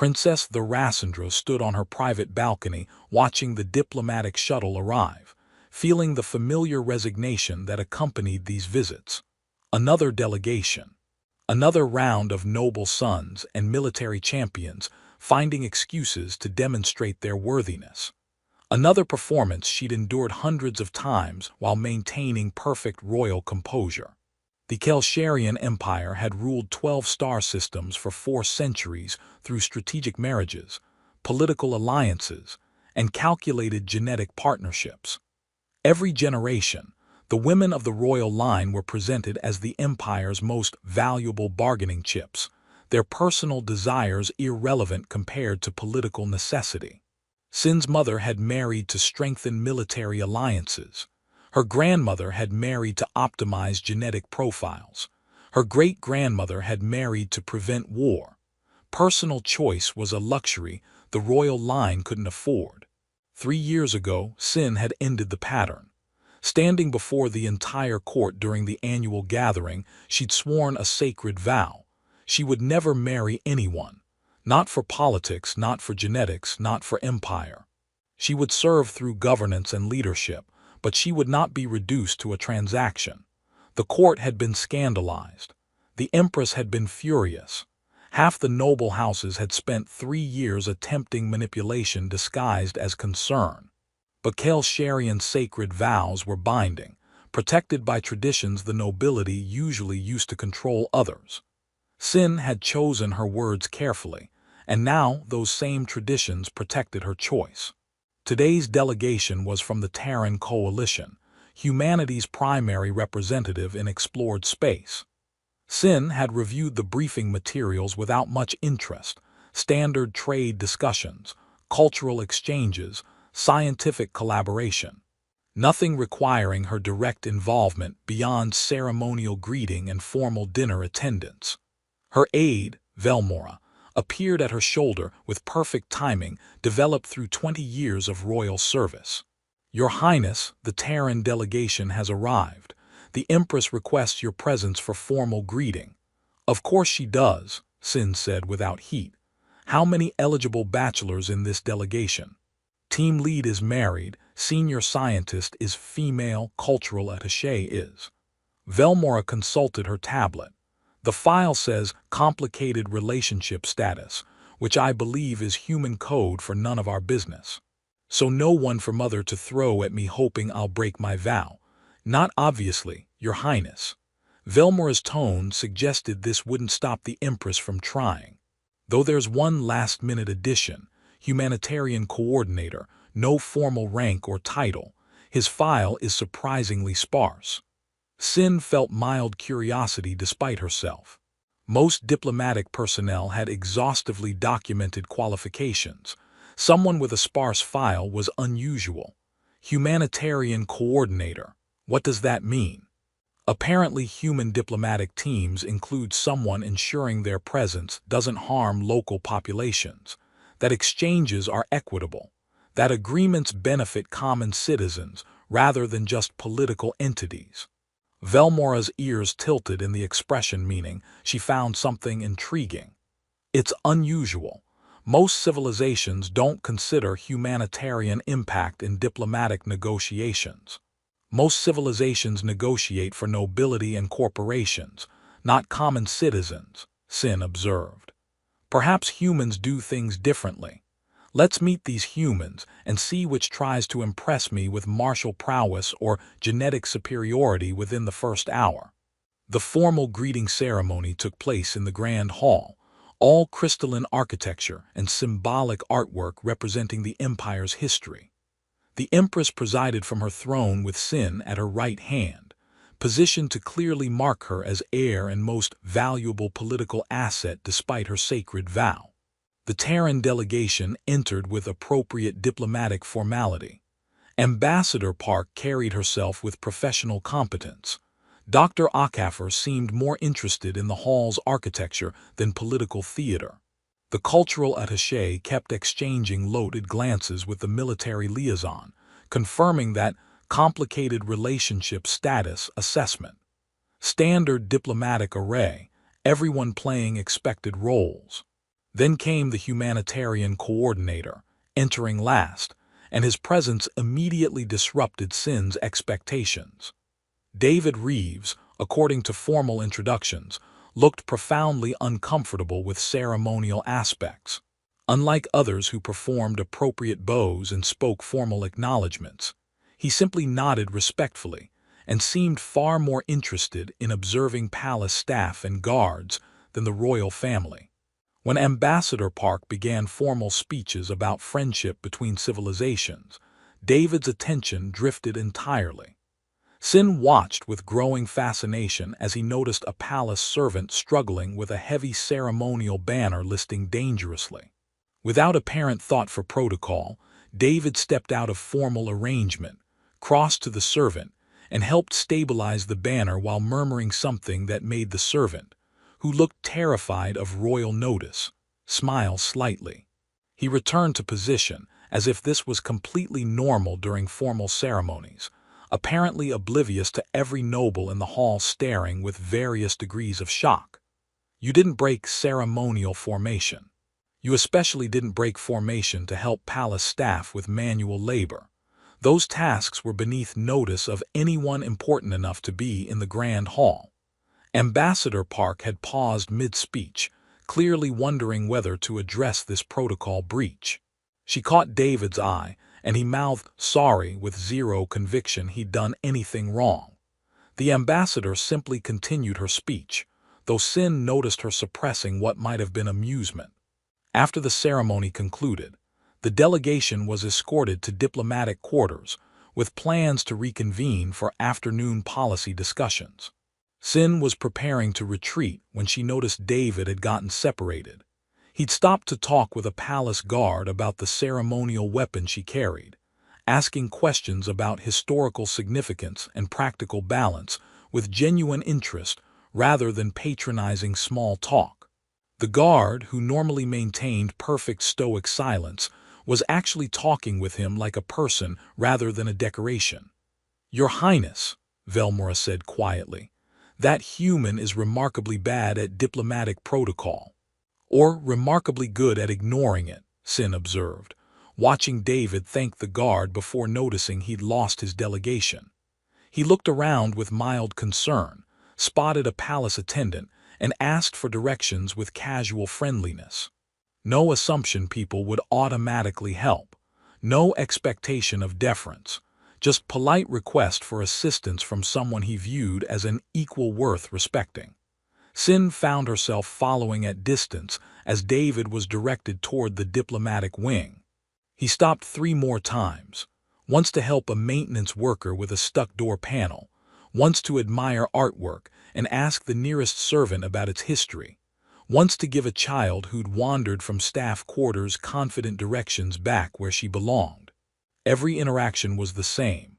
Princess Thurasandra stood on her private balcony watching the diplomatic shuttle arrive, feeling the familiar resignation that accompanied these visits. Another delegation. Another round of noble sons and military champions finding excuses to demonstrate their worthiness. Another performance she'd endured hundreds of times while maintaining perfect royal composure. The Kelsharian Empire had ruled 12 star systems for 4 centuries through strategic marriages, political alliances, and calculated genetic partnerships. Every generation, the women of the royal line were presented as the empire's most valuable bargaining chips, their personal desires irrelevant compared to political necessity. Sin's mother had married to strengthen military alliances. Her grandmother had married to optimize genetic profiles. Her great-grandmother had married to prevent war. Personal choice was a luxury the royal line couldn't afford. 3 years ago, Sin had ended the pattern. Standing before the entire court during the annual gathering, she'd sworn a sacred vow. She would never marry anyone. Not for politics, not for genetics, not for empire. She would serve through governance and leadership, but she would not be reduced to a transaction. The court had been scandalized. The empress had been furious. Half the noble houses had spent 3 years attempting manipulation disguised as concern. But Kelsharian's sacred vows were binding, protected by traditions the nobility usually used to control others. Sin had chosen her words carefully, and now those same traditions protected her choice. Today's delegation was from the Terran Coalition, humanity's primary representative in explored space. Sin had reviewed the briefing materials without much interest: standard trade discussions, cultural exchanges, scientific collaboration. Nothing requiring her direct involvement beyond ceremonial greeting and formal dinner attendance. Her aide, Velmora, appeared at her shoulder with perfect timing developed through 20 years of royal service. "Your Highness, the Terran delegation has arrived. The Empress requests your presence for formal greeting." "Of course she does," Sin said without heat. "How many eligible bachelors in this delegation?" "Team lead is married, senior scientist is female, cultural attaché is." Velmora consulted her tablet. "The file says complicated relationship status, which I believe is human code for none of our business. So no one for mother to throw at me hoping I'll break my vow." "Not obviously, Your Highness." Velmora's tone suggested this wouldn't stop the Empress from trying. "Though there's one last-minute addition, humanitarian coordinator, no formal rank or title. His file is surprisingly sparse." Sin felt mild curiosity despite herself. Most diplomatic personnel had exhaustively documented qualifications. Someone with a sparse file was unusual. Humanitarian coordinator. What does that mean? Apparently, human diplomatic teams include someone ensuring their presence doesn't harm local populations, that exchanges are equitable, that agreements benefit common citizens rather than just political entities. Velmora's ears tilted in the expression, meaning she found something intriguing. "It's unusual. Most civilizations don't consider humanitarian impact in diplomatic negotiations. Most civilizations negotiate for nobility and corporations, not common citizens," Sin observed. "Perhaps humans do things differently. Let's meet these humans and see which tries to impress me with martial prowess or genetic superiority within the first hour." The formal greeting ceremony took place in the Grand Hall, all crystalline architecture and symbolic artwork representing the Empire's history. The Empress presided from her throne with Sin at her right hand, positioned to clearly mark her as heir and most valuable political asset despite her sacred vow. The Terran delegation entered with appropriate diplomatic formality. Ambassador Park carried herself with professional competence. Dr. Akaffer seemed more interested in the hall's architecture than political theater. The cultural attaché kept exchanging loaded glances with the military liaison, confirming that complicated relationship status assessment. Standard diplomatic array, everyone playing expected roles. Then came the humanitarian coordinator, entering last, and his presence immediately disrupted Sin's expectations. David Reeves, according to formal introductions, looked profoundly uncomfortable with ceremonial aspects. Unlike others who performed appropriate bows and spoke formal acknowledgments, he simply nodded respectfully and seemed far more interested in observing palace staff and guards than the royal family. When Ambassador Park began formal speeches about friendship between civilizations, David's attention drifted entirely. Sin watched with growing fascination as he noticed a palace servant struggling with a heavy ceremonial banner listing dangerously. Without apparent thought for protocol, David stepped out of formal arrangement, crossed to the servant, and helped stabilize the banner while murmuring something that made the servant, who looked terrified of royal notice, smile slightly. He returned to position as if this was completely normal during formal ceremonies, apparently oblivious to every noble in the hall staring with various degrees of shock. You didn't break ceremonial formation. You especially didn't break formation to help palace staff with manual labor. Those tasks were beneath notice of anyone important enough to be in the grand hall. Ambassador Park had paused mid-speech, clearly wondering whether to address this protocol breach. She caught David's eye, and he mouthed sorry with zero conviction he'd done anything wrong. The ambassador simply continued her speech, though Sin noticed her suppressing what might have been amusement. After the ceremony concluded, the delegation was escorted to diplomatic quarters, with plans to reconvene for afternoon policy discussions. Sin was preparing to retreat when she noticed David had gotten separated. He'd stopped to talk with a palace guard about the ceremonial weapon she carried, asking questions about historical significance and practical balance with genuine interest rather than patronizing small talk. The guard, who normally maintained perfect stoic silence, was actually talking with him like a person rather than a decoration. "Your Highness," Velmora said quietly, "that human is remarkably bad at diplomatic protocol." "Or remarkably good at ignoring it," Sin observed, watching David thank the guard before noticing he'd lost his delegation. He looked around with mild concern, spotted a palace attendant, and asked for directions with casual friendliness. No assumption people would automatically help, no expectation of deference, just polite request for assistance from someone he viewed as an equal worth respecting. Sin found herself following at distance as David was directed toward the diplomatic wing. He stopped 3 more times, once to help a maintenance worker with a stuck door panel, once to admire artwork and ask the nearest servant about its history, once to give a child who'd wandered from staff quarters confident directions back where she belonged. Every interaction was the same: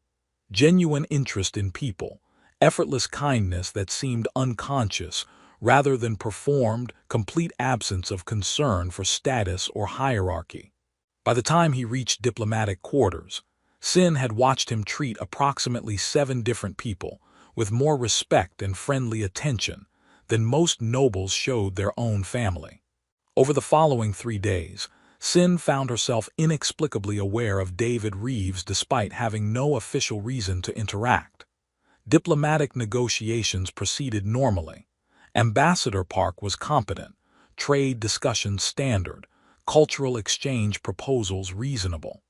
genuine interest in people, effortless kindness that seemed unconscious rather than performed, complete absence of concern for status or hierarchy. By the time he reached diplomatic quarters, Sin had watched him treat approximately 7 different people with more respect and friendly attention than most nobles showed their own family. Over the following 3 days, Sin found herself inexplicably aware of David Reeves despite having no official reason to interact. Diplomatic negotiations proceeded normally. Ambassador Park was competent, trade discussions standard, cultural exchange proposals reasonable.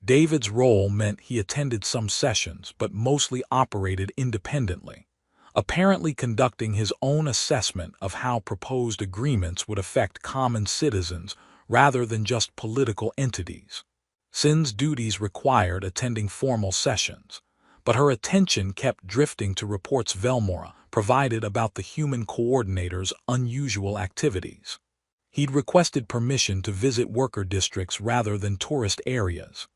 David's role meant he attended some sessions but mostly operated independently, apparently conducting his own assessment of how proposed agreements would affect common citizens rather than just political entities. Sin's duties required attending formal sessions, but her attention kept drifting to reports Velmora provided about the human coordinator's unusual activities. He'd requested permission to visit worker districts rather than tourist areas.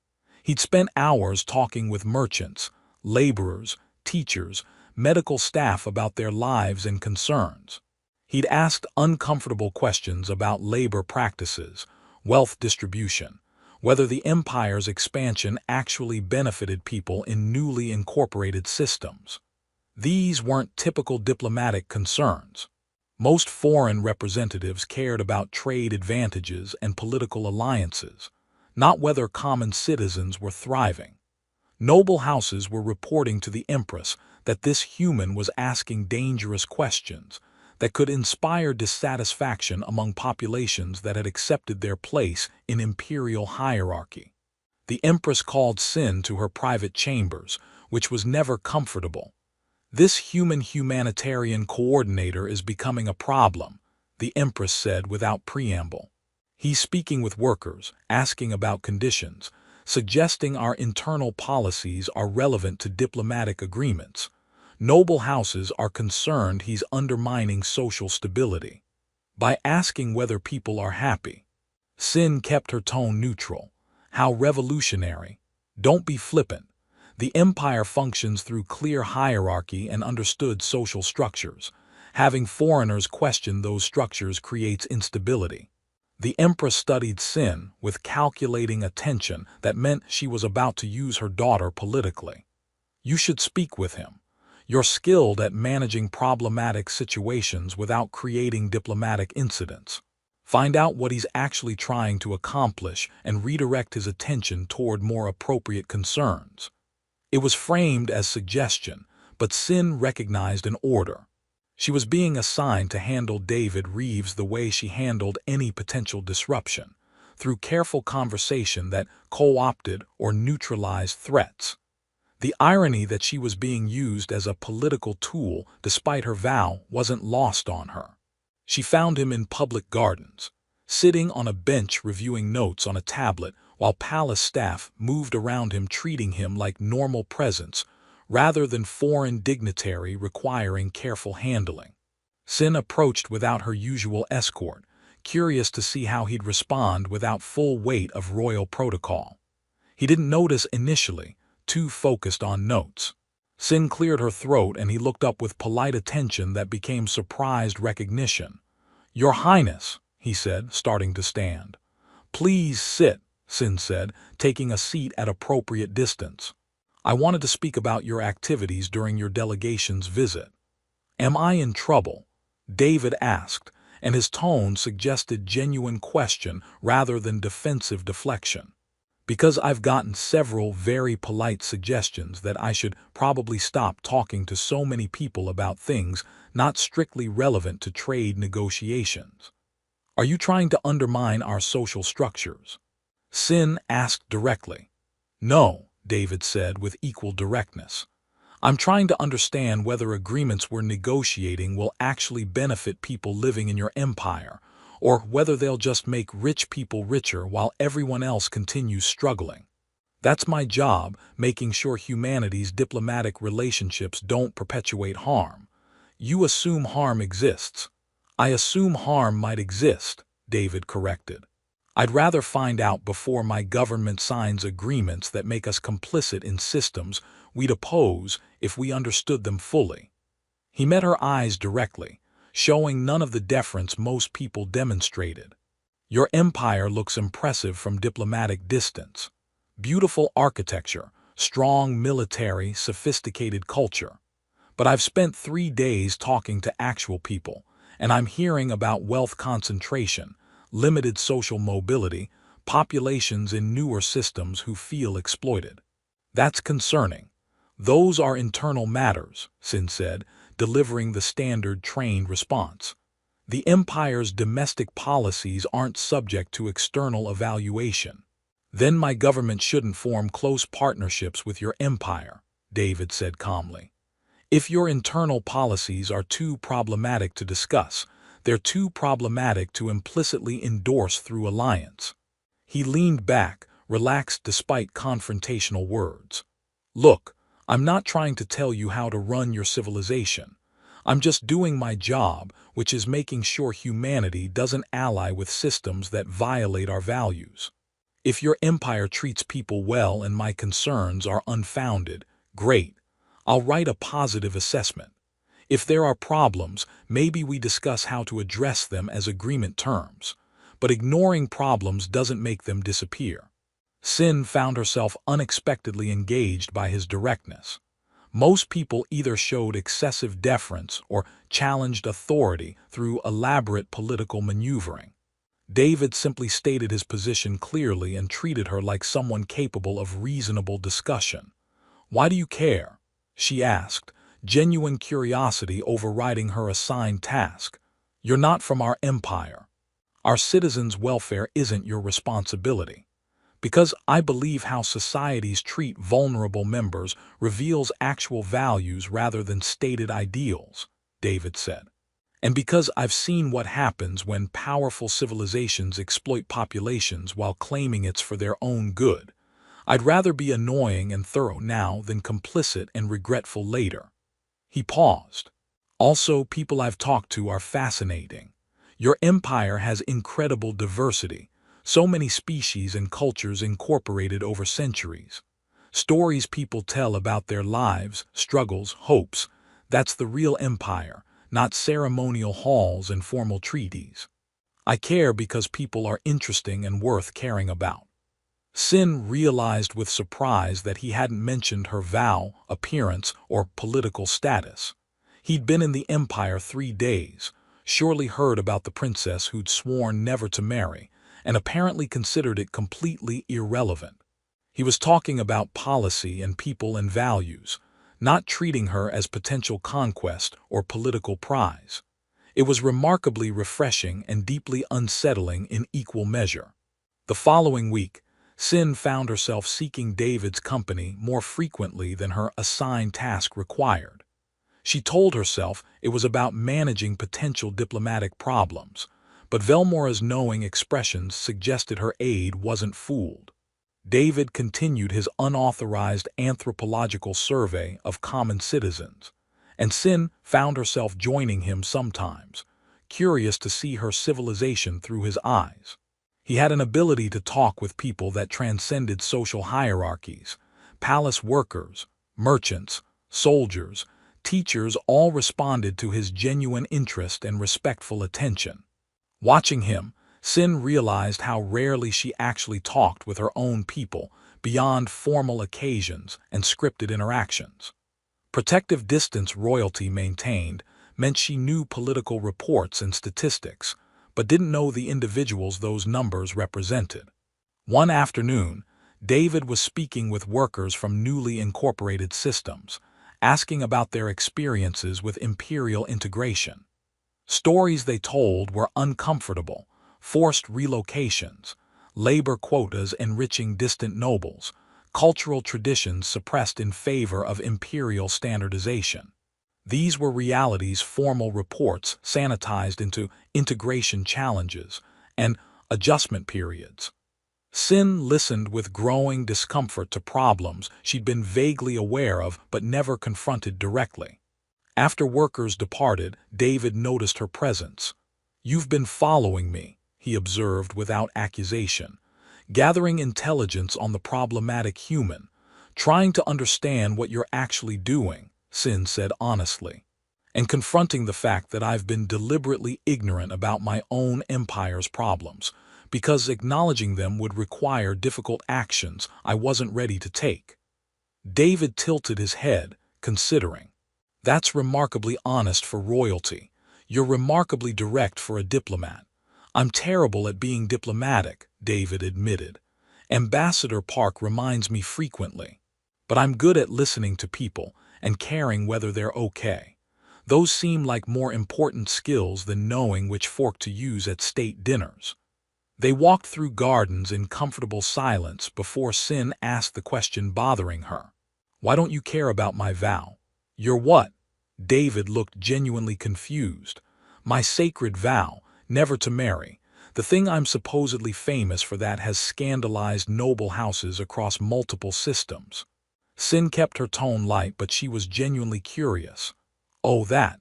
He'd spent hours talking with merchants, laborers, teachers, medical staff about their lives and concerns. He'd asked uncomfortable questions about labor practices, wealth distribution, whether the empire's expansion actually benefited people in newly incorporated systems. These weren't typical diplomatic concerns. Most foreign representatives cared about trade advantages and political alliances, not whether common citizens were thriving. Noble houses were reporting to the Empress that this human was asking dangerous questions that could inspire dissatisfaction among populations that had accepted their place in imperial hierarchy. The Empress called Sin to her private chambers, which was never comfortable. "This humanitarian coordinator is becoming a problem," the Empress said without preamble. "He's speaking with workers, asking about conditions, suggesting our internal policies are relevant to diplomatic agreements. Noble houses are concerned he's undermining social stability by asking whether people are happy." Sin kept her tone neutral. "How revolutionary. Don't be flippant. The empire functions through clear hierarchy and understood social structures. Having foreigners question those structures creates instability." The Empress studied Sin with calculating attention that meant she was about to use her daughter politically. "You should speak with him. You're skilled at managing problematic situations without creating diplomatic incidents. Find out what he's actually trying to accomplish and redirect his attention toward more appropriate concerns." It was framed as suggestion, but Sin recognized an order. She was being assigned to handle David Reeves the way she handled any potential disruption, through careful conversation that co-opted or neutralized threats. The irony that she was being used as a political tool despite her vow wasn't lost on her. She found him in public gardens, sitting on a bench reviewing notes on a tablet while palace staff moved around him treating him like normal presence rather than foreign dignitary requiring careful handling. Sin approached without her usual escort, curious to see how he'd respond without full weight of royal protocol. He didn't notice initially, too focused on notes. Sin cleared her throat and he looked up with polite attention that became surprised recognition. "Your Highness," he said, starting to stand. "Please sit," Sin said, taking a seat at appropriate distance. "I wanted to speak about your activities during your delegation's visit." "Am I in trouble?" David asked, and his tone suggested genuine question rather than defensive deflection. "Because I've gotten several very polite suggestions that I should probably stop talking to so many people about things not strictly relevant to trade negotiations. Are you trying to undermine our social structures?" Sin asked directly. "No," David said with equal directness. "I'm trying to understand whether agreements we're negotiating will actually benefit people living in your empire, or whether they'll just make rich people richer while everyone else continues struggling. That's my job, making sure humanity's diplomatic relationships don't perpetuate harm. You assume harm exists." "I assume harm might exist," David corrected. "I'd rather find out before my government signs agreements that make us complicit in systems we'd oppose if we understood them fully." He met her eyes directly, showing none of the deference most people demonstrated. "Your empire looks impressive from diplomatic distance. Beautiful architecture, strong military, sophisticated culture. But I've spent 3 days talking to actual people, and I'm hearing about wealth concentration, limited social mobility, populations in newer systems who feel exploited. That's concerning. Those are internal matters," Sin said, delivering the standard trained response. "The empire's domestic policies aren't subject to external evaluation." "Then my government shouldn't form close partnerships with your empire," David said calmly. "If your internal policies are too problematic to discuss, they're too problematic to implicitly endorse through alliance." He leaned back, relaxed despite confrontational words. "Look, I'm not trying to tell you how to run your civilization. I'm just doing my job, which is making sure humanity doesn't ally with systems that violate our values. If your empire treats people well and my concerns are unfounded, great. I'll write a positive assessment. If there are problems, maybe we discuss how to address them as agreement terms. But ignoring problems doesn't make them disappear." Sin found herself unexpectedly engaged by his directness. Most people either showed excessive deference or challenged authority through elaborate political maneuvering. David simply stated his position clearly and treated her like someone capable of reasonable discussion. "Why do you care?" she asked, genuine curiosity overriding her assigned task. "You're not from our empire. Our citizens' welfare isn't your responsibility." "Because I believe how societies treat vulnerable members reveals actual values rather than stated ideals," David said. "And because I've seen what happens when powerful civilizations exploit populations while claiming it's for their own good. I'd rather be annoying and thorough now than complicit and regretful later." He paused. "Also, people I've talked to are fascinating. Your empire has incredible diversity, so many species and cultures incorporated over centuries. Stories people tell about their lives, struggles, hopes. That's the real empire, not ceremonial halls and formal treaties. I care because people are interesting and worth caring about." Sin realized with surprise that he hadn't mentioned her vow, appearance, or political status. He'd been in the Empire 3 days, surely heard about the princess who'd sworn never to marry, and apparently considered it completely irrelevant. He was talking about policy and people and values, not treating her as potential conquest or political prize. It was remarkably refreshing and deeply unsettling in equal measure. The following week, Sin found herself seeking David's company more frequently than her assigned task required. She told herself it was about managing potential diplomatic problems, but Velmora's knowing expressions suggested her aide wasn't fooled. David continued his unauthorized anthropological survey of common citizens, and Sin found herself joining him sometimes, curious to see her civilization through his eyes. He had an ability to talk with people that transcended social hierarchies. Palace workers, merchants, soldiers, teachers all responded to his genuine interest and respectful attention. Watching him, Sin realized how rarely she actually talked with her own people beyond formal occasions and scripted interactions. Protective distance royalty maintained meant she knew political reports and statistics, but didn't know the individuals those numbers represented. One afternoon, David was speaking with workers from newly incorporated systems, asking about their experiences with imperial integration. Stories they told were uncomfortable: forced relocations, labor quotas enriching distant nobles, cultural traditions suppressed in favor of imperial standardization. These were realities formal reports sanitized into integration challenges and adjustment periods. Sin listened with growing discomfort to problems she'd been vaguely aware of but never confronted directly. After workers departed, David noticed her presence. "You've been following me," he observed without accusation, "gathering intelligence on the problematic human, trying to understand what you're actually doing," Sin said honestly, "and confronting the fact that I've been deliberately ignorant about my own empire's problems, because acknowledging them would require difficult actions I wasn't ready to take." David tilted his head, considering. "That's remarkably honest for royalty. You're remarkably direct for a diplomat." "I'm terrible at being diplomatic," David admitted. "Ambassador Park reminds me frequently. But I'm good at listening to people and caring whether they're okay. Those seem like more important skills than knowing which fork to use at state dinners." They walked through gardens in comfortable silence before Sin asked the question bothering her. "Why don't you care about my vow?" "Your what?" David looked genuinely confused. "My sacred vow, never to marry. The thing I'm supposedly famous for that has scandalized noble houses across multiple systems." Sin kept her tone light, but she was genuinely curious. "Oh, that?"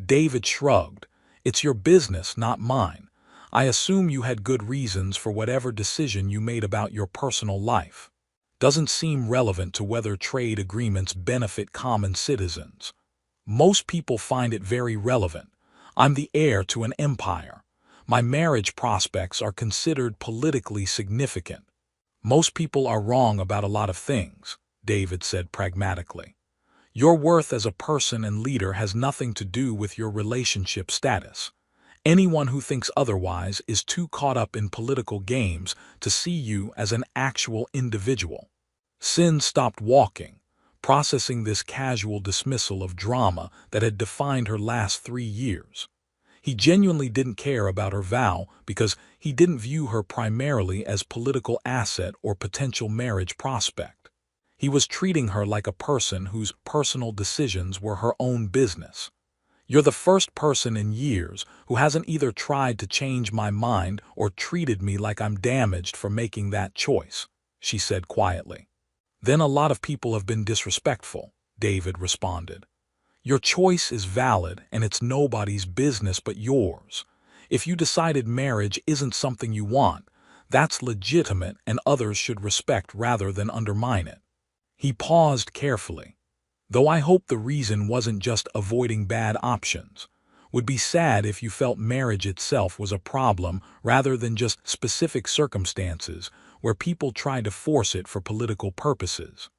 David shrugged. "It's your business, not mine. I assume you had good reasons for whatever decision you made about your personal life. Doesn't seem relevant to whether trade agreements benefit common citizens." "Most people find it very relevant. I'm the heir to an empire. My marriage prospects are considered politically significant." "Most people are wrong about a lot of things," David said pragmatically. Your worth as a person and leader has nothing to do with your relationship status. Anyone who thinks otherwise is too caught up in political games to see you as an actual individual. Sin stopped walking, processing this casual dismissal of drama that had defined her last 3 years. He genuinely didn't care about her vow because he didn't view her primarily as political asset or potential marriage prospect. He was treating her like a person whose personal decisions were her own business. You're the first person in years who hasn't either tried to change my mind or treated me like I'm damaged for making that choice, she said quietly. Then a lot of people have been disrespectful, David responded. Your choice is valid and it's nobody's business but yours. If you decided marriage isn't something you want, that's legitimate and others should respect rather than undermine it. He paused carefully. Though I hope the reason wasn't just avoiding bad options. Would be sad if you felt marriage itself was a problem rather than just specific circumstances where people tried to force it for political purposes.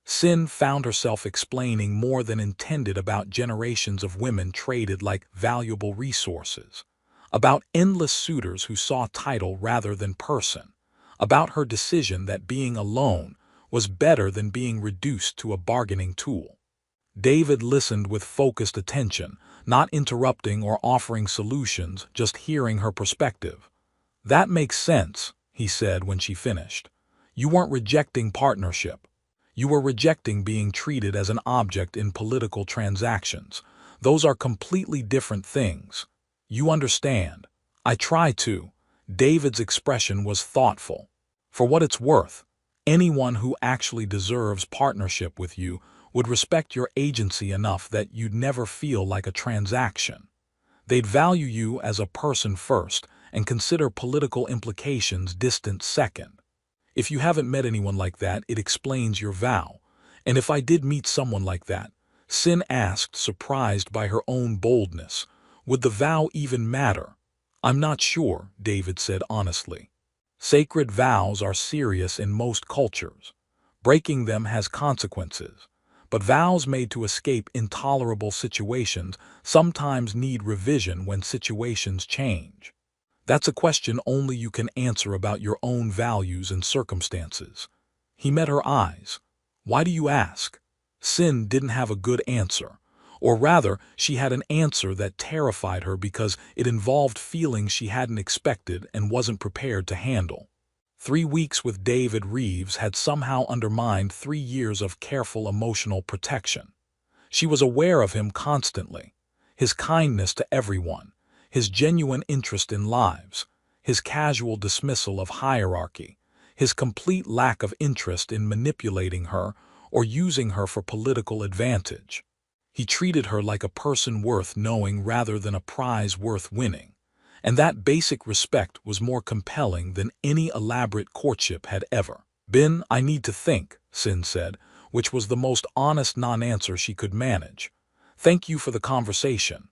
Sin found herself explaining more than intended about generations of women traded like valuable resources, about endless suitors who saw title rather than person, about her decision that being alone was better than being reduced to a bargaining tool. David listened with focused attention, not interrupting or offering solutions, just hearing her perspective. That makes sense, he said when she finished. You weren't rejecting partnership. You were rejecting being treated as an object in political transactions. Those are completely different things. You understand. I try to. David's expression was thoughtful. For what it's worth, anyone who actually deserves partnership with you would respect your agency enough that you'd never feel like a transaction. They'd value you as a person first and consider political implications distant second. If you haven't met anyone like that, it explains your vow. And if I did meet someone like that, Sin asked, surprised by her own boldness, would the vow even matter? I'm not sure, David said honestly. Sacred vows are serious in most cultures. Breaking them has consequences. But vows made to escape intolerable situations sometimes need revision when situations change. That's a question only you can answer about your own values and circumstances. He met her eyes. Why do you ask? Sin didn't have a good answer. Or rather, she had an answer that terrified her because it involved feelings she hadn't expected and wasn't prepared to handle. 3 weeks with David Reeves had somehow undermined 3 years of careful emotional protection. She was aware of him constantly. His kindness to everyone, his genuine interest in lives, his casual dismissal of hierarchy, his complete lack of interest in manipulating her or using her for political advantage. He treated her like a person worth knowing rather than a prize worth winning. And that basic respect was more compelling than any elaborate courtship had ever been. I need to think, Sin said, which was the most honest non-answer she could manage. Thank you for the conversation.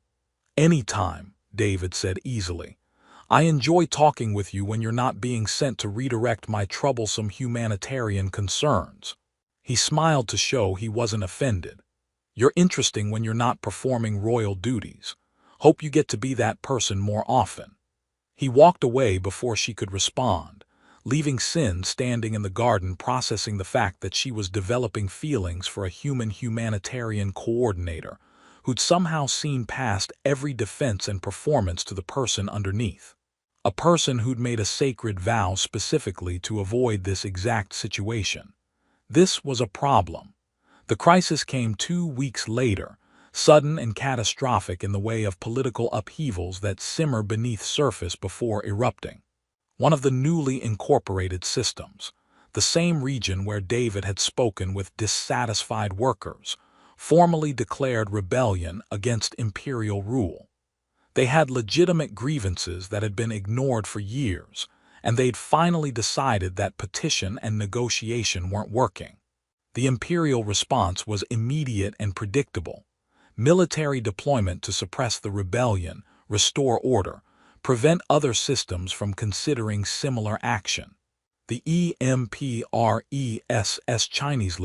Anytime, David said easily. I enjoy talking with you when you're not being sent to redirect my troublesome humanitarian concerns. He smiled to show he wasn't offended. You're interesting when you're not performing royal duties. Hope you get to be that person more often. He walked away before she could respond, leaving Sin standing in the garden processing the fact that she was developing feelings for a humanitarian coordinator who'd somehow seen past every defense and performance to the person underneath. A person who'd made a sacred vow specifically to avoid this exact situation. This was a problem. The crisis came 2 weeks later, sudden and catastrophic in the way of political upheavals that simmer beneath surface before erupting. One of the newly incorporated systems, the same region where David had spoken with dissatisfied workers, formally declared rebellion against imperial rule. They had legitimate grievances that had been ignored for years, and they'd finally decided that petition and negotiation weren't working. The imperial response was immediate and predictable. Military deployment to suppress the rebellion, restore order, prevent other systems from considering similar action. The EMPRESS Chinese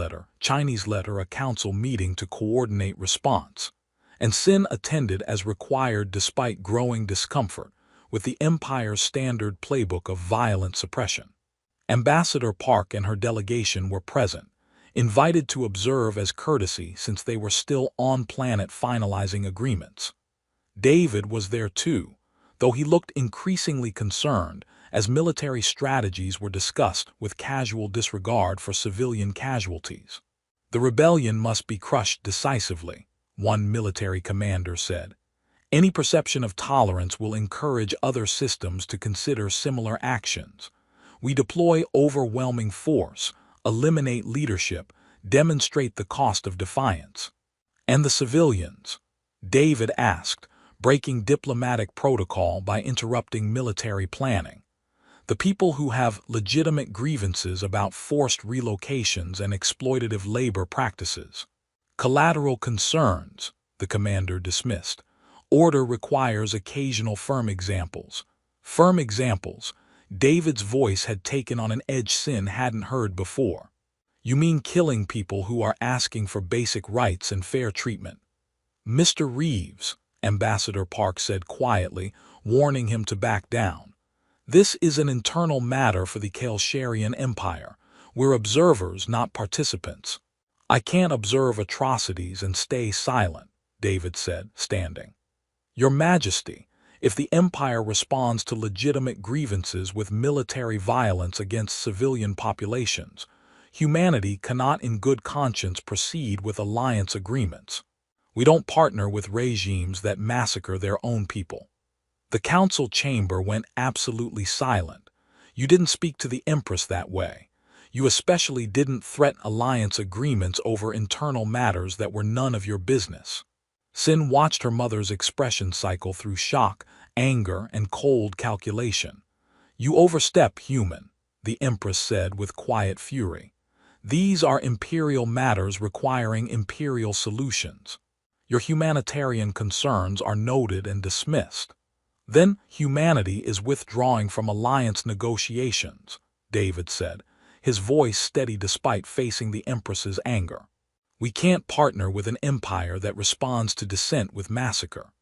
letter, a council meeting to coordinate response. And Sin attended as required despite growing discomfort with the Empire's standard playbook of violent suppression. Ambassador Park and her delegation were present, invited to observe as courtesy since they were still on planet finalizing agreements. David was there too, though he looked increasingly concerned as military strategies were discussed with casual disregard for civilian casualties. The rebellion must be crushed decisively, one military commander said. Any perception of tolerance will encourage other systems to consider similar actions. We deploy overwhelming force, eliminate leadership, demonstrate the cost of defiance. And the civilians? David asked, breaking diplomatic protocol by interrupting military planning. The people who have legitimate grievances about forced relocations and exploitative labor practices. Collateral concerns, the commander dismissed. Order requires occasional firm examples. Firm examples. David's voice had taken on an edge Sin hadn't heard before. You mean killing people who are asking for basic rights and fair treatment? Mr. Reeves, Ambassador Park said quietly, warning him to back down. This is an internal matter for the Kalsharian Empire. We're observers, not participants. I can't observe atrocities and stay silent, David said, standing. Your Majesty, if the Empire responds to legitimate grievances with military violence against civilian populations, humanity cannot in good conscience proceed with alliance agreements. We don't partner with regimes that massacre their own people. The council chamber went absolutely silent. You didn't speak to the Empress that way. You especially didn't threaten alliance agreements over internal matters that were none of your business. Sin watched her mother's expression cycle through shock, anger, and cold calculation. You overstep, human, the Empress said with quiet fury. These are imperial matters requiring imperial solutions. Your humanitarian concerns are noted and dismissed. Then humanity is withdrawing from alliance negotiations, David said, his voice steady despite facing the Empress's anger. We can't partner with an empire that responds to dissent with massacre.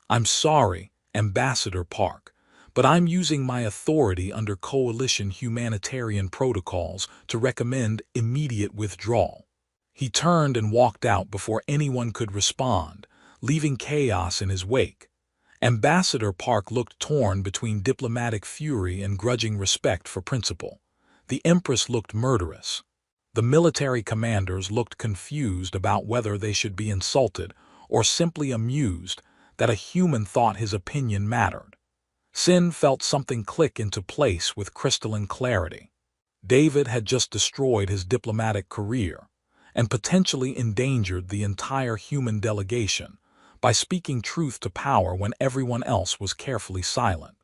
I'm sorry, Ambassador Park, but I'm using my authority under coalition humanitarian protocols to recommend immediate withdrawal. He turned and walked out before anyone could respond, leaving chaos in his wake. Ambassador Park looked torn between diplomatic fury and grudging respect for principle. The Empress looked murderous. The military commanders looked confused about whether they should be insulted or simply amused that a human thought his opinion mattered. Sin felt something click into place with crystalline clarity. David had just destroyed his diplomatic career and potentially endangered the entire human delegation by speaking truth to power when everyone else was carefully silent.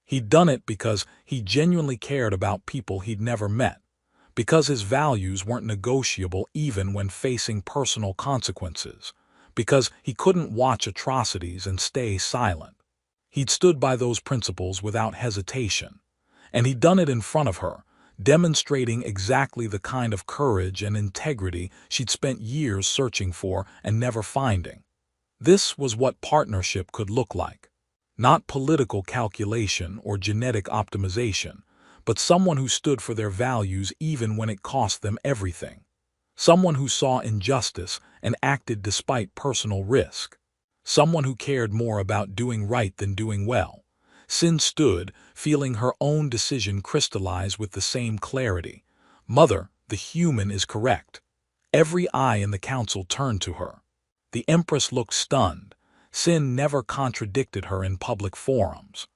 He'd done it because he genuinely cared about people he'd never met, because his values weren't negotiable even when facing personal consequences, because he couldn't watch atrocities and stay silent. He'd stood by those principles without hesitation, and he'd done it in front of her, demonstrating exactly the kind of courage and integrity she'd spent years searching for and never finding. This was what partnership could look like. Not political calculation or genetic optimization, but someone who stood for their values even when it cost them everything. Someone who saw injustice and acted despite personal risk. Someone who cared more about doing right than doing well. Sin stood, feeling her own decision crystallize with the same clarity. Mother, the human is correct. Every eye in the council turned to her. The Empress looked stunned. Sin never contradicted her in public forums.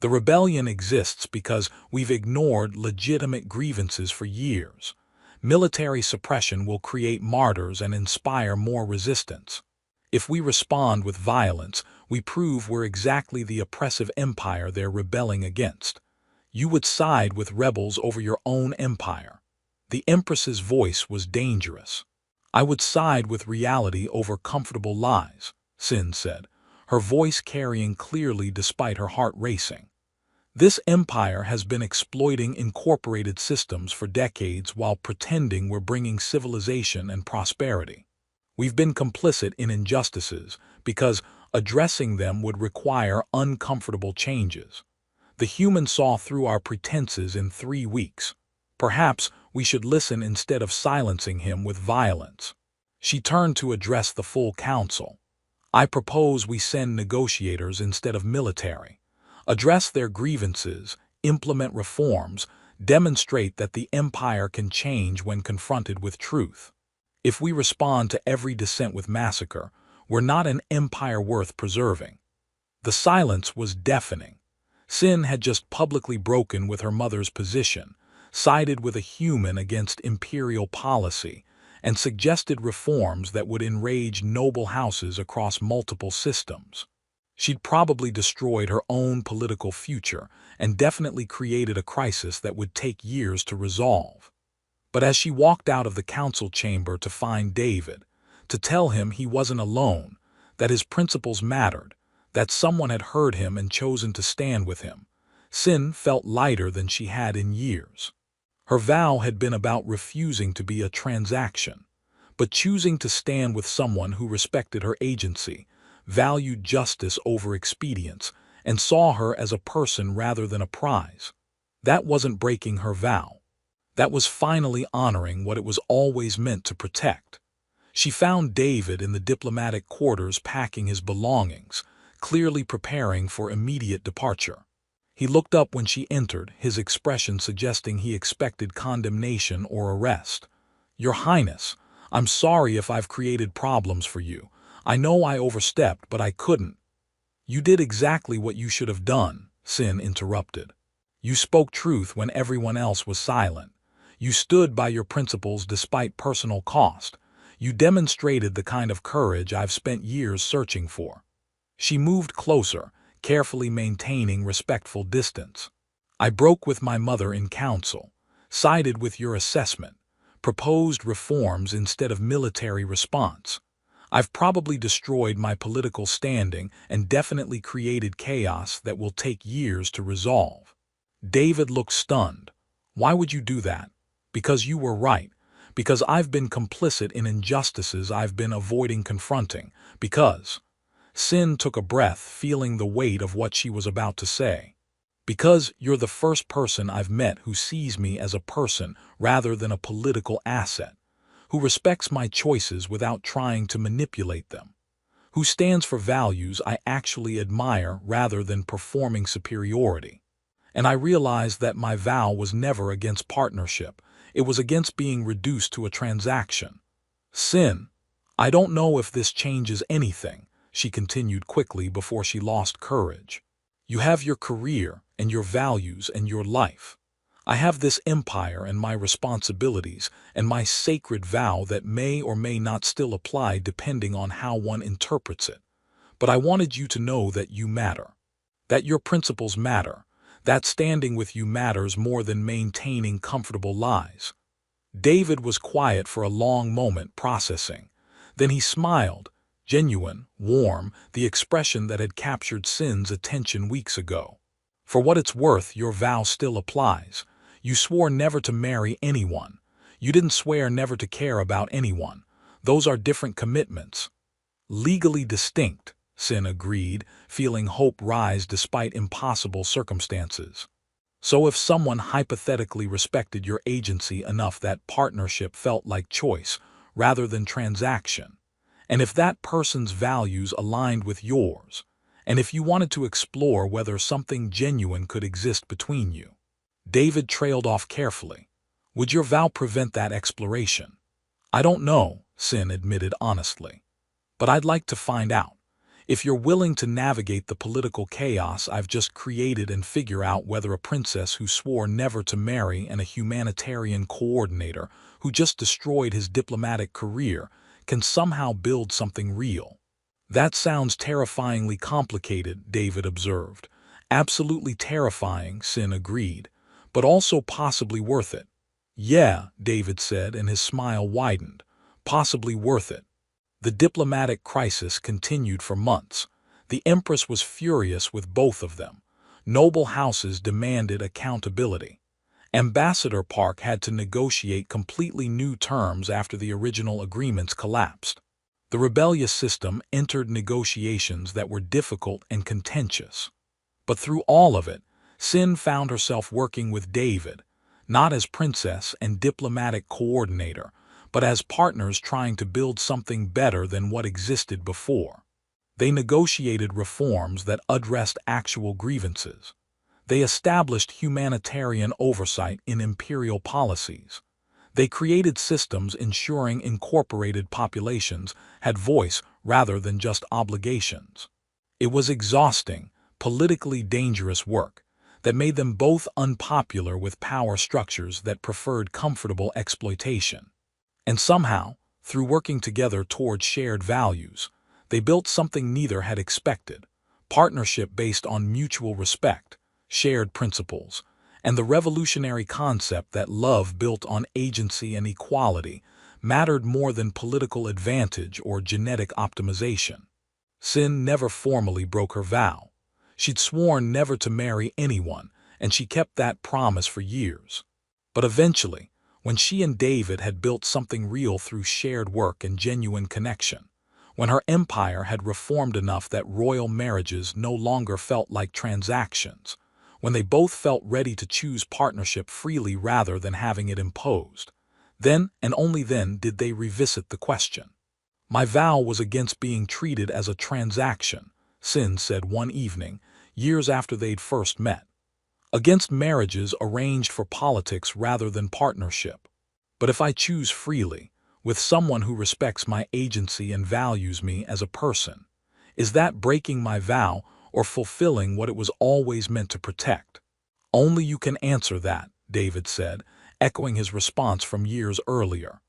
The rebellion exists because we've ignored legitimate grievances for years. Military suppression will create martyrs and inspire more resistance. If we respond with violence, we prove we're exactly the oppressive empire they're rebelling against. You would side with rebels over your own empire. The Empress's voice was dangerous. I would side with reality over comfortable lies, Sin said, her voice carrying clearly despite her heart racing. This empire has been exploiting incorporated systems for decades while pretending we're bringing civilization and prosperity. We've been complicit in injustices because addressing them would require uncomfortable changes. The human saw through our pretenses in 3 weeks. Perhaps we should listen instead of silencing him with violence. She turned to address the full council. I propose we send negotiators instead of military. Address their grievances, implement reforms, demonstrate that the empire can change when confronted with truth. If we respond to every dissent with massacre, we're not an empire worth preserving. The silence was deafening. Sin had just publicly broken with her mother's position, sided with a human against imperial policy, and suggested reforms that would enrage noble houses across multiple systems. She'd probably destroyed her own political future and definitely created a crisis that would take years to resolve. But as she walked out of the council chamber to find David, to tell him he wasn't alone, that his principles mattered, that someone had heard him and chosen to stand with him, Sin felt lighter than she had in years. Her vow had been about refusing to be a transaction, but choosing to stand with someone who respected her agency, valued justice over expedience, and saw her as a person rather than a prize. That wasn't breaking her vow. That was finally honoring what it was always meant to protect. She found David in the diplomatic quarters packing his belongings, clearly preparing for immediate departure. He looked up when she entered, his expression suggesting he expected condemnation or arrest. "Your Highness, I'm sorry if I've created problems for you. I know I overstepped, but I couldn't." "You did exactly what you should have done," Sin interrupted. "You spoke truth when everyone else was silent. You stood by your principles despite personal cost. You demonstrated the kind of courage I've spent years searching for." She moved closer, carefully maintaining respectful distance. "I broke with my mother in council, sided with your assessment, proposed reforms instead of military response. I've probably destroyed my political standing and definitely created chaos that will take years to resolve." David looked stunned. "Why would you do that?" "Because you were right. Because I've been complicit in injustices I've been avoiding confronting. Because—" Sin took a breath, feeling the weight of what she was about to say. "Because you're the first person I've met who sees me as a person rather than a political asset, who respects my choices without trying to manipulate them, who stands for values I actually admire rather than performing superiority. And I realized that my vow was never against partnership. It was against being reduced to a transaction. Sin, I don't know if this changes anything," she continued quickly before she lost courage. "You have your career and your values and your life. I have this empire and my responsibilities and my sacred vow that may or may not still apply depending on how one interprets it. But I wanted you to know that you matter, that your principles matter, that standing with you matters more than maintaining comfortable lies." David was quiet for a long moment, processing. Then he smiled, genuine, warm, the expression that had captured Sin's attention weeks ago. "For what it's worth, your vow still applies. You swore never to marry anyone. You didn't swear never to care about anyone. Those are different commitments." "Legally distinct," Sin agreed, feeling hope rise despite impossible circumstances. "So if someone hypothetically respected your agency enough that partnership felt like choice rather than transaction, and if that person's values aligned with yours, and if you wanted to explore whether something genuine could exist between you." David trailed off carefully. "Would your vow prevent that exploration?" "I don't know," Sin admitted honestly. "But I'd like to find out. If you're willing to navigate the political chaos I've just created and figure out whether a princess who swore never to marry and a humanitarian coordinator who just destroyed his diplomatic career can somehow build something real." "That sounds terrifyingly complicated," David observed. "Absolutely terrifying," Sin agreed, "but also possibly worth it." "Yeah," David said, and his smile widened. "Possibly worth it." The diplomatic crisis continued for months. The Empress was furious with both of them. noble houses demanded accountability. Ambassador Park had to negotiate completely new terms after the original agreements collapsed. The rebellious system entered negotiations that were difficult and contentious. But through all of it, Sin found herself working with David, not as princess and diplomatic coordinator, but as partners trying to build something better than what existed before. They negotiated reforms that addressed actual grievances. They established humanitarian oversight in imperial policies. They created systems ensuring incorporated populations had voice rather than just obligations. It was exhausting, politically dangerous work that made them both unpopular with power structures that preferred comfortable exploitation. And somehow, through working together toward shared values, they built something neither had expected: partnership based on mutual respect, shared principles, and the revolutionary concept that love built on agency and equality mattered more than political advantage or genetic optimization. Sin never formally broke her vow. She'd sworn never to marry anyone, and she kept that promise for years. But eventually, when she and David had built something real through shared work and genuine connection, when her empire had reformed enough that royal marriages no longer felt like transactions, when they both felt ready to choose partnership freely rather than having it imposed, then and only then did they revisit the question. "My vow was against being treated as a transaction," Sin said one evening, years after they'd first met. "Against marriages arranged for politics rather than partnership. But if I choose freely, with someone who respects my agency and values me as a person, is that breaking my vow or fulfilling what it was always meant to protect?" "Only you can answer that," David said, echoing his response from years earlier.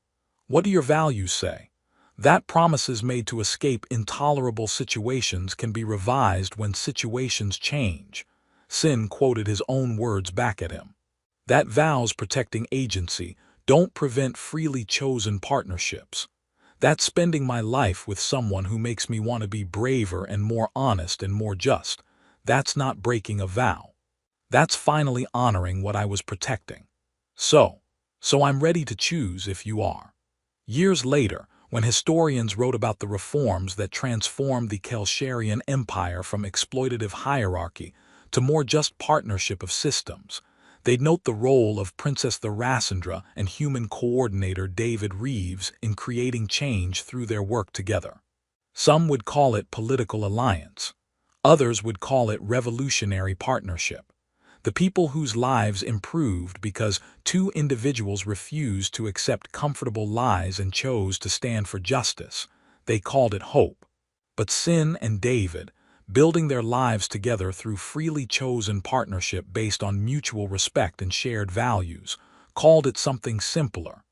"What do your values say? That promises made to escape intolerable situations can be revised when situations change." Sin quoted his own words back at him. "That vows protecting agency don't prevent freely chosen partnerships. That's spending my life with someone who makes me want to be braver and more honest and more just. That's not breaking a vow. That's finally honoring what I was protecting. So I'm ready to choose if you are." Years later, when historians wrote about the reforms that transformed the Kelsharian Empire from exploitative hierarchy to more just partnership of systems, they'd note the role of Princess Thorasindra and human coordinator David Reeves in creating change through their work together. Some would call it political alliance. Others would call it revolutionary partnership. The people whose lives improved because two individuals refused to accept comfortable lies and chose to stand for justice, they called it hope. But Sin and David, building their lives together through freely chosen partnership based on mutual respect and shared values, called it something simpler.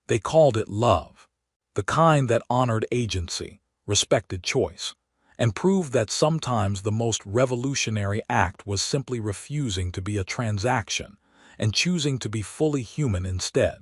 They called it love. The kind that honored agency, respected choice, and proved that sometimes the most revolutionary act was simply refusing to be a transaction and choosing to be fully human instead.